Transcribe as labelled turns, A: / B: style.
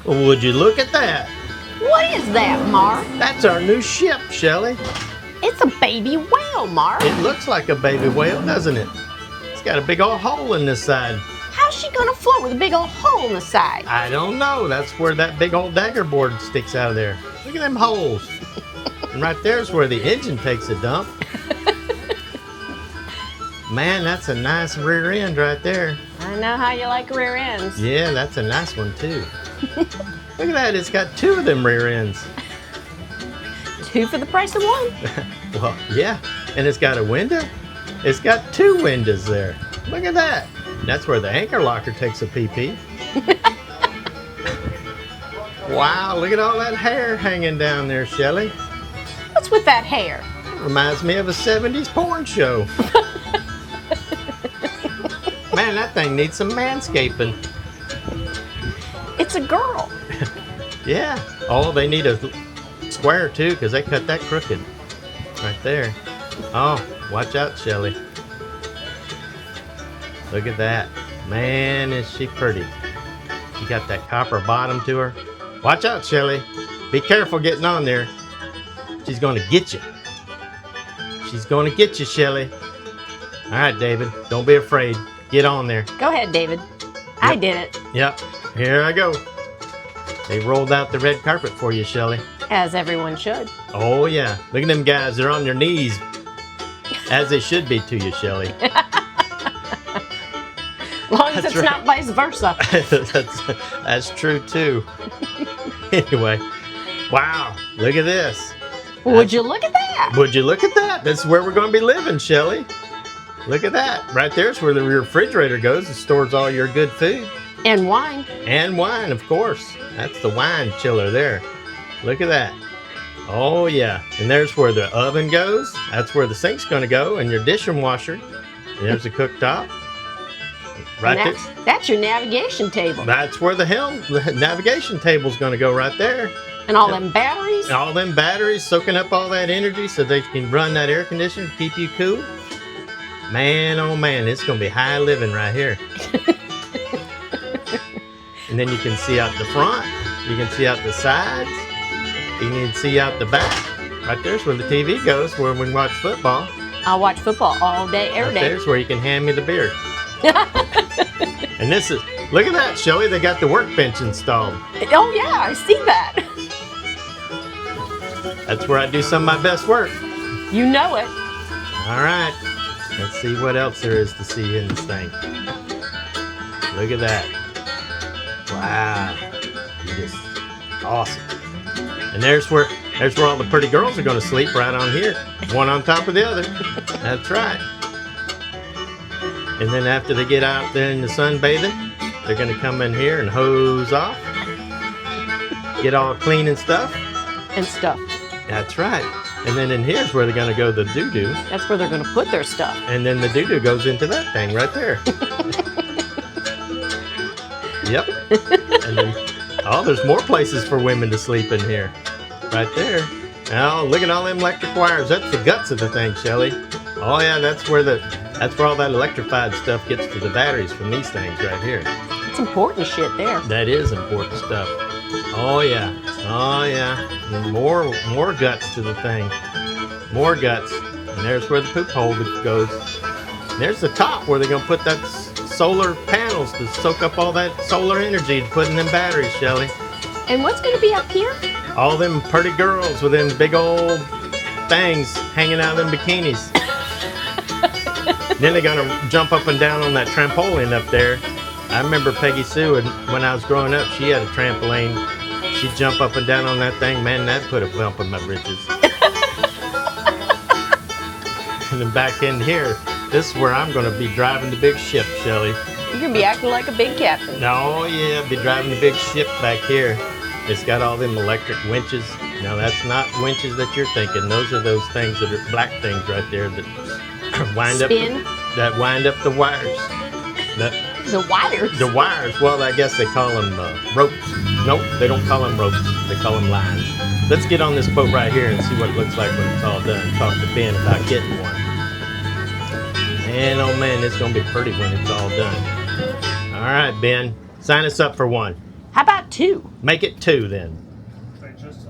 A: Would you look at that?
B: What is that, Mark?
A: That's our new ship, Shelly.
B: It's a baby whale, Mark.
A: It looks like a baby whale, doesn't it? It's got a big old hole in this side.
B: How's she gonna float with a big old hole in the side?
A: I don't know. That's where that big old dagger board sticks out of there. Look at them holes. And right there's where the engine takes a dump. Man, that's a nice rear end right there.
B: I know how you like rear ends.
A: Yeah, that's a nice one too. Look at that, it's got two of them rear ends.
B: 2 for the price of 1.
A: Well, yeah, and it's got a window. It's got 2 windows there. Look at that. That's where the anchor locker takes a pee-pee. Wow, look at all that hair hanging down there, Shelly.
B: What's with that hair?
A: Reminds me of a 70s porn show. Man, that thing needs some manscaping.
B: It's a girl.
A: Yeah. Oh, they need a square too, because they cut that crooked. Right there. Oh, watch out, Shelly. Look at that. Man, is she pretty. She got that copper bottom to her. Watch out, Shelly. Be careful getting on there. She's going to get you. She's going to get you, Shelly. All right, David. Don't be afraid. Get on there.
B: Go ahead, David. I did it.
A: Yep. Here I go. They rolled out the red carpet for you, Shelly.
B: As everyone should.
A: Oh, yeah. Look at them guys. They're on their knees. As they should be to you, Shelly.
B: Long as it's not vice versa.
A: That's true, too. Anyway. Wow. Look at this.
B: Would you look at that?
A: Would you look at that? This is where we're going to be living, Shelly. Look at that. Right there's where the refrigerator goes. It stores all your good food.
B: And wine.
A: And wine, of course. That's the wine chiller there. Look at that. Oh, yeah. And there's where the oven goes. That's where the sink's going to go. And your dishwasher. And there's the cooktop. Right there.
B: That's your navigation table.
A: That's where the navigation table's going to go right there.
B: And all them batteries.
A: And all them batteries soaking up all that energy so they can run that air conditioner, keep you cool. Man, oh man, it's going to be high living right here. And then you can see out the front. You can see out the sides. You can see out the back. Right there's where the TV goes, where we can watch football.
B: I'll watch football all day, every day.
A: There's where you can hand me the beer. And this is, look at that, Shelly. They got the workbench installed.
B: Oh, yeah, I see that.
A: That's where I do some of my best work.
B: You know it.
A: All right. Let's see what else there is to see in this thing. Look at that. Wow. Just awesome. And there's where all the pretty girls are going to sleep, right on here. One on top of the other. That's right. And then after they get out there in the sun bathing, they're going to come in here and hose off. Get all clean and stuff.
B: And stuff. That's
A: right. And then in here's where they're going to go the doo-doo.
B: That's where they're going to put their stuff.
A: And then the doo-doo goes into that thing right there. Yep. And then, oh, there's more places for women to sleep in here. Right there. Now, look at all them electric wires. That's the guts of the thing, Shelly. Oh, yeah, that's where all that electrified stuff gets to the batteries from these things right here.
B: It's important shit there.
A: That is important stuff. Oh, yeah. Oh, yeah. And more guts to the thing. More guts. And there's where the poop hole goes. And there's the top where they're going to put that solar panels to soak up all that solar energy to put in them batteries, Shelly.
B: And what's going to be up here?
A: All them pretty girls with them big old things hanging out of them bikinis. Then they're going to jump up and down on that trampoline up there. I remember Peggy Sue, when I was growing up, she had a trampoline. She'd jump up and down on that thing. Man, that put a bump in my britches. And then back in here, this is where I'm going to be driving the big ship, Shelly.
B: You're going to be acting like a big captain.
A: Oh, yeah, I'll be driving the big ship back here. It's got all them electric winches. Now, that's not winches that you're thinking. Those are those things that are black things right there that wind up the wires.
B: The wires?
A: The wires. Well, I guess they call them ropes. Nope, they don't call them ropes. They call them lines. Let's get on this boat right here and see what it looks like when it's all done. Talk to Ben about getting one. Man, oh man, it's going to be pretty when it's all done. All right, Ben, sign us up for one.
B: How about 2?
A: Make it 2 then.
C: Say just